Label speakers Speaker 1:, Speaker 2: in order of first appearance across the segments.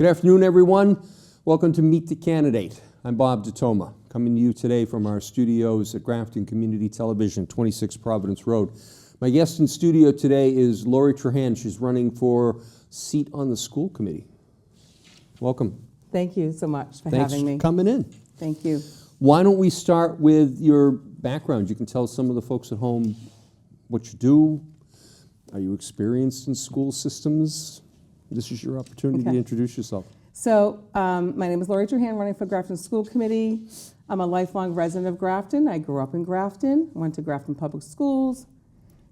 Speaker 1: Good afternoon, everyone. Welcome to Meet the Candidate. I'm Bob DeToma, coming to you today from our studios at Grafton Community Television, 26 Providence Road. My guest in studio today is Lori Trahan. She's running for seat on the school committee. Welcome.
Speaker 2: Thank you so much for
Speaker 1: Thanks
Speaker 2: having me.
Speaker 1: for coming in.
Speaker 2: Thank you.
Speaker 1: Why don't we start with your background? You can tell some of the folks at home what you do. Are you experienced in school systems? This is your opportunity to introduce yourself.
Speaker 2: So my name is Lori Trahan, running for Grafton School Committee. I'm a lifelong resident of Grafton. I grew up in Grafton, went to Grafton Public Schools,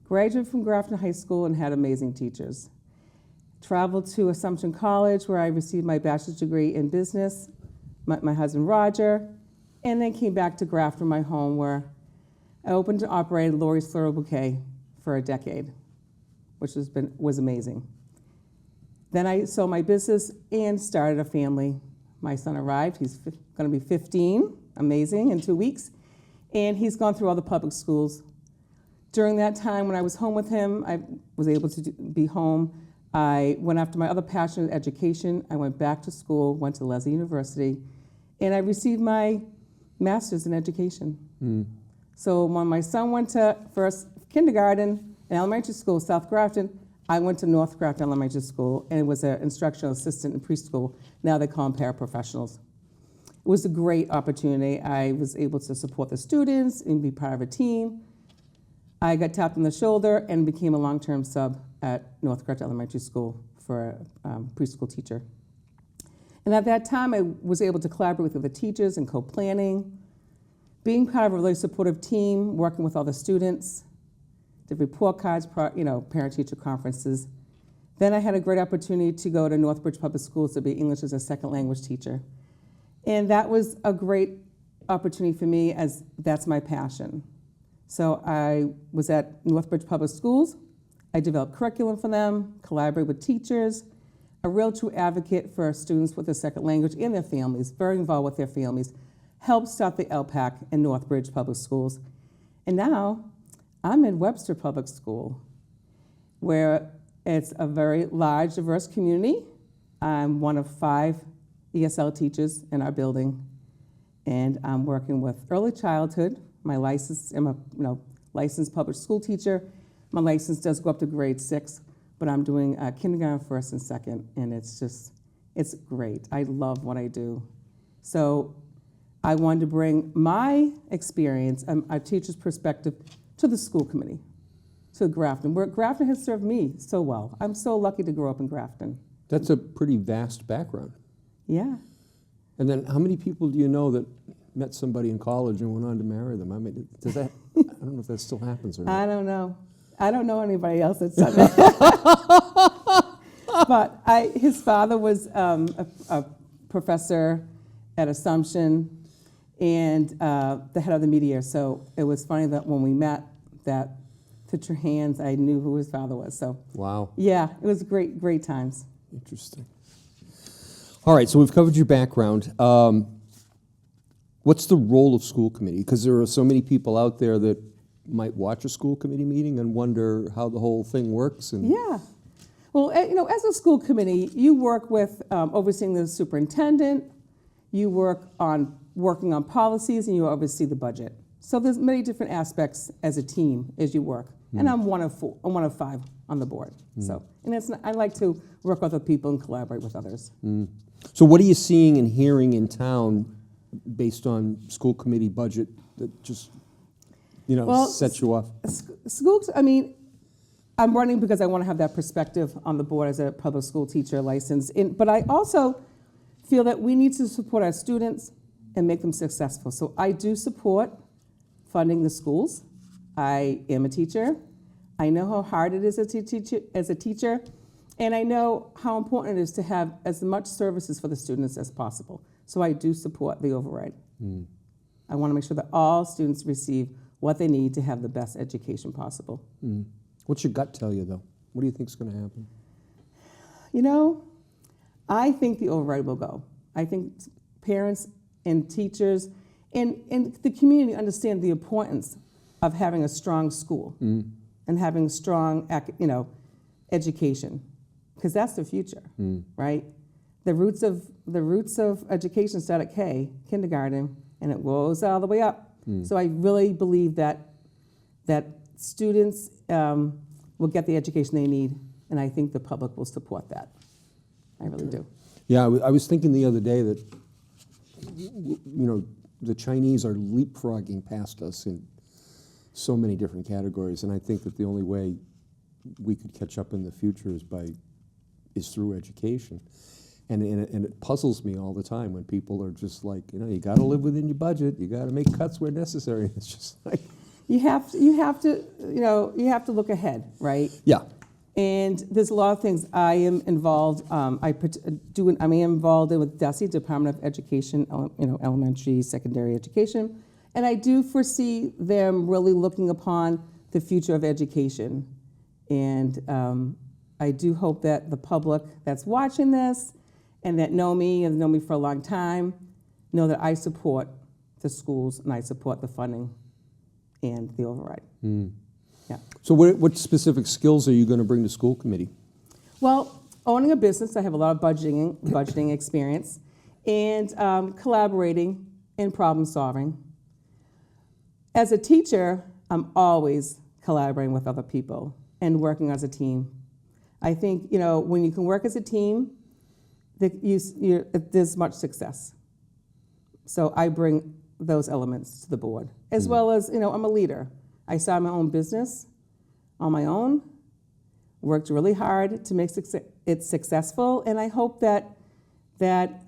Speaker 2: graduated from Grafton High School and had amazing teachers. Traveled to Assumption College where I received my bachelor's degree in business, met my husband Roger, and then came back to Grafton, my home, where I opened and operated Lori's Floral Bouquet for a decade, which was amazing. Then I sold my business and started a family. My son arrived. He's going to be 15, amazing, in 2 weeks. And he's gone through all the public schools. During that time when I was home with him, I was able to be home. I went after my other passion, education. I went back to school, went to Lesley University, and I received my master's in education. So when my son went to first kindergarten in elementary school, South Grafton, I went to North Grafton Elementary School and was an instructional assistant in preschool. Now they call them paraprofessionals. It was a great opportunity. I was able to support the students and be part of a team. I got tapped on the shoulder and became a long-term sub at North Grafton Elementary School for a preschool teacher. And at that time, I was able to collaborate with the teachers and co-planning, being part of a really supportive team, working with all the students, did report cards, parent-teacher conferences. Then I had a great opportunity to go to Northbridge Public Schools to be English as a second language teacher. And that was a great opportunity for me, as that's my passion. So I was at Northbridge Public Schools. I developed curriculum for them, collaborated with teachers, a real true advocate for students with a second language and their families, very involved with their families, helped start the LPAC in Northbridge Public Schools. And now I'm in Webster Public School, where it's a very large, diverse community. I'm one of 5 ESL teachers in our building, and I'm working with early childhood. I'm a licensed public school teacher. My license does go up to grade 6, but I'm doing kindergarten, first and second, and it's great. I love what I do. So I wanted to bring my experience, a teacher's perspective, to the school committee, to Grafton, where Grafton has served me so well. I'm so lucky to grow up in Grafton.
Speaker 1: That's a pretty vast background.
Speaker 2: Yeah.
Speaker 1: And then how many people do you know that met somebody in college and went on to marry them? I mean, does that, I don't know if that still happens or not.
Speaker 2: I don't know. I don't know anybody else that's done that. But his father was a professor at Assumption and the head of the media. So it was funny that when we met, that the Trahans, I knew who his father was. So
Speaker 1: Wow.
Speaker 2: Yeah, it was great times.
Speaker 1: Interesting. All right, so we've covered your background. What's the role of school committee? Because there are so many people out there that might watch a school committee meeting and wonder how the whole thing works. And
Speaker 2: Yeah. Well, as a school committee, you work with overseeing the superintendent, you working on policies, and you oversee the budget. So there's many different aspects as a team as you work. And I'm one of 4. I'm one of 5 on the board. So, and I like to work with other people and collaborate with others.
Speaker 1: So what are you seeing and hearing in town based on school committee budget that just, sets you off?
Speaker 2: Schools, I'm running because I want to have that perspective on the board as a public school teacher licensed. But I also feel that we need to support our students and make them successful. So I do support funding the schools. I am a teacher. I know how hard it is as a teacher, and I know how important it is to have as much services for the students as possible. So I do support the override. I want to make sure that all students receive what they need to have the best education possible.
Speaker 1: What's your gut tell you, though? What do you think is going to happen?
Speaker 2: I think the override will go. I think parents and teachers and the community understand the importance of having a strong school and having strong, education, because that's the future, right? the roots of education start at kindergarten, and it goes all the way up. So I really believe that students will get the education they need, and I think the public will support that. I really do.
Speaker 1: Yeah, I was thinking the other day that, the Chinese are leapfrogging past us in so many different categories, and I think that the only way we could catch up in the future is through education. And it puzzles me all the time when people are just like, you got to live within your budget, you got to make cuts where necessary. It's just like
Speaker 2: You have to look ahead, right?
Speaker 1: yeah.
Speaker 2: And there's a lot of things I am involved. I am involved with DESE, Department of Education, elementary, secondary education, and I do foresee them really looking upon the future of education. And I do hope that the public that's watching this and that know me and know me for a long time know that I support the schools and I support the funding and the override. Yeah.
Speaker 1: So what specific skills are you going to bring to school committee?
Speaker 2: Well, owning a business, I have a lot of budgeting experience, and collaborating and problem solving. As a teacher, I'm always collaborating with other people and working as a team. I think, when you can work as a team, there's much success. So I bring those elements to the board, as well as, I'm a leader. I started my own business on my own, worked really hard to make it successful, and I hope that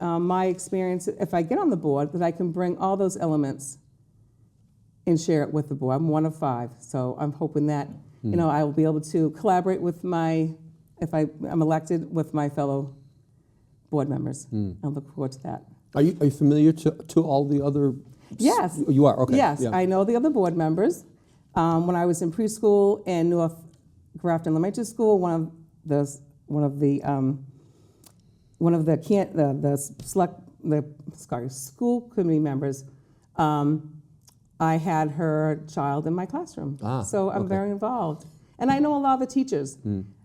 Speaker 2: my experience, if I get on the board, that I can bring all those elements and share it with the board. I'm one of 5, so I'm hoping that I will be able to collaborate with if I'm elected, with my fellow board members. I look forward to that.
Speaker 1: Are you familiar to all the other?
Speaker 2: Yes.
Speaker 1: You are, okay.
Speaker 2: Yes,
Speaker 1: Yeah.
Speaker 2: I know the other board members. When I was in preschool in North Grafton Elementary School, one of the school committee members, I had her child in my classroom. So I'm very involved. And I know a lot of the teachers.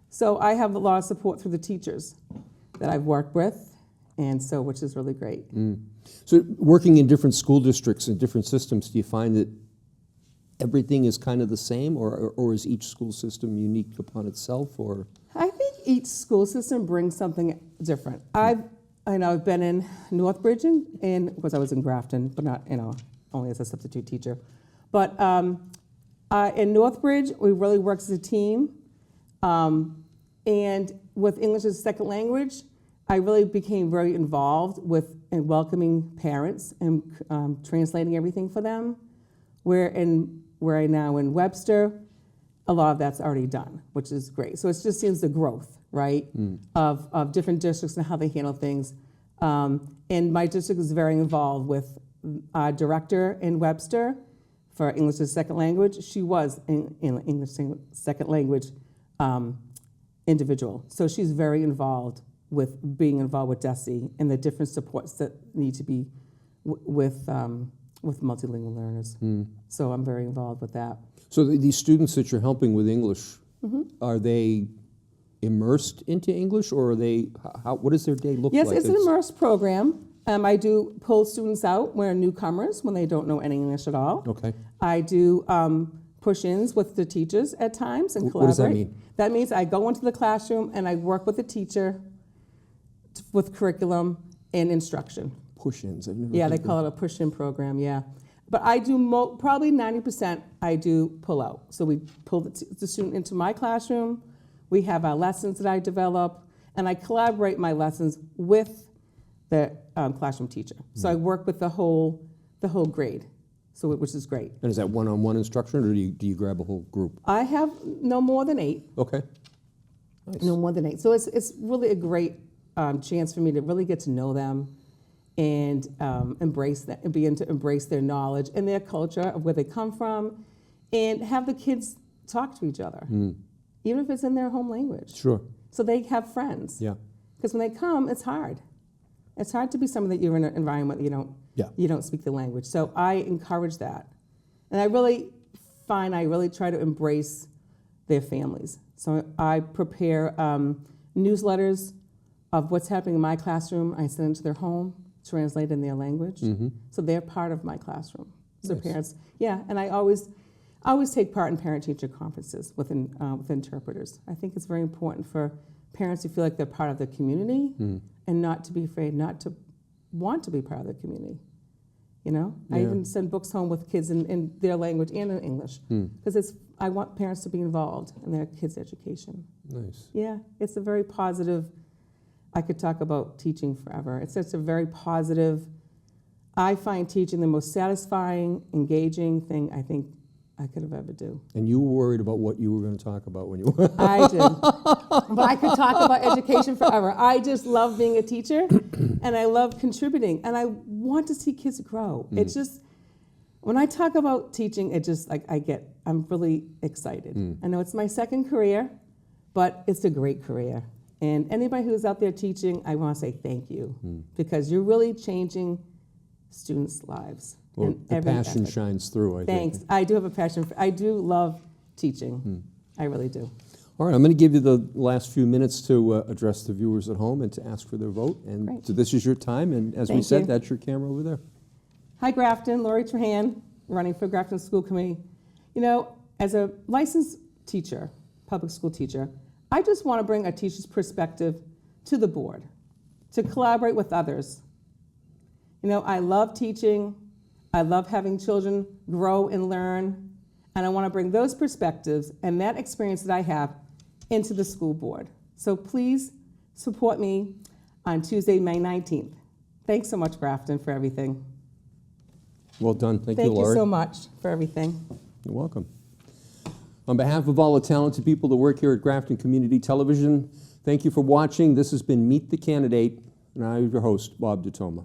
Speaker 2: So I have a lot of support through the teachers that I've worked with, and so which is really great.
Speaker 1: So working in different school districts and different systems, do you find that everything is kind of the same, or is each school system unique upon itself? Or
Speaker 2: I think each school system brings something different. I've been in Northbridge and because I was in Grafton, but not only as a substitute teacher. But in Northbridge, we really worked as a team, and with English as a second language, I really became very involved with welcoming parents and translating everything for them. Where I now in Webster, a lot of that's already done, which is great. So it just seems the growth, right, of different districts and how they handle things. And my district is very involved with our director in Webster for English as a second language. She was in English second language individual. So she's very involved with being involved with DESE and the different supports that need to be with multilingual learners. So I'm very involved with that.
Speaker 1: so these students that you're helping with English, are they immersed into English, or are they? What does their day look
Speaker 2: Yes,
Speaker 1: like?
Speaker 2: it's an immersed program. I do pull students out when they're newcomers, when they don't know any English at all.
Speaker 1: Okay.
Speaker 2: I do push-ins with the teachers at times and collaborate.
Speaker 1: What does that mean?
Speaker 2: That means I go into the classroom and I work with the teacher with curriculum and instruction.
Speaker 1: Push-ins. I've never
Speaker 2: Yeah,
Speaker 1: heard
Speaker 2: they
Speaker 1: that.
Speaker 2: call it a push-in program, yeah. But I do probably 90% I do pull out. So we pull the student into my classroom, we have our lessons that I develop, and I collaborate my lessons with the classroom teacher. So I work with the whole grade, so which is great.
Speaker 1: And is that one-on-one instruction, or do you grab a whole group?
Speaker 2: I have no more than 8.
Speaker 1: Okay. Nice.
Speaker 2: No more than 8. So it's really a great chance for me to really get to know them and embrace that, and begin to embrace their knowledge and their culture of where they come from, and have the kids talk to each other, even if it's in their home language.
Speaker 1: Sure.
Speaker 2: So they have friends.
Speaker 1: Yeah.
Speaker 2: Because when they come, it's hard. It's hard to be someone that you're in an environment that you don't speak the language. So I encourage that, and I really try to embrace their families. So I prepare newsletters of what's happening in my classroom, I send into their home, translate in their language. So they're part of my classroom. So
Speaker 1: Nice.
Speaker 2: parents, yeah, and I always take part in parent-teacher conferences with interpreters. I think it's very important for parents to feel like they're part of the community and not to be afraid, not to want to be part of the community. You know, I
Speaker 1: Yeah.
Speaker 2: even send books home with kids in their language and in English because I want parents to be involved in their kids' education.
Speaker 1: Nice.
Speaker 2: Yeah, it's a very positive. I could talk about teaching forever. It's such a very positive. I find teaching the most satisfying, engaging thing I think I could have ever do.
Speaker 1: And you were worried about what you were going to talk about when you were.
Speaker 2: I did. But I could talk about education forever. I just love being a teacher, and I love contributing, and I want to see kids grow. It's just, when I talk about teaching, it just, like, I'm really excited. I know it's my second career, but it's a great career. And anybody who's out there teaching, I want to say thank you, because you're really changing students' lives.
Speaker 1: Well,
Speaker 2: in
Speaker 1: the
Speaker 2: every
Speaker 1: passion
Speaker 2: effort.
Speaker 1: shines through, I think.
Speaker 2: Thanks. I do have a passion. I do love teaching. I really do.
Speaker 1: All right, I'm going to give you the last few minutes to address the viewers at home and to ask for their vote. And
Speaker 2: Great.
Speaker 1: so this is your time, and as we
Speaker 2: Thank
Speaker 1: said,
Speaker 2: you.
Speaker 1: that's your camera over there.
Speaker 2: Hi, Grafton. Lori Trahan, running for Grafton School Committee. You know, as a licensed teacher, public school teacher, I just want to bring a teacher's perspective to the board, to collaborate with others. You know, I love teaching. I love having children grow and learn. And I want to bring those perspectives and that experience that I have into the school board. So please support me on Tuesday, May 19th. Thanks so much, Grafton, for everything.
Speaker 1: Well done. Thank you,
Speaker 2: Thank you
Speaker 1: Laurie.
Speaker 2: so much for everything.
Speaker 1: You're welcome. On behalf of all the talented people that work here at Grafton Community Television, thank you for watching. This has been Meet the Candidate, and I'm your host, Bob Detoma.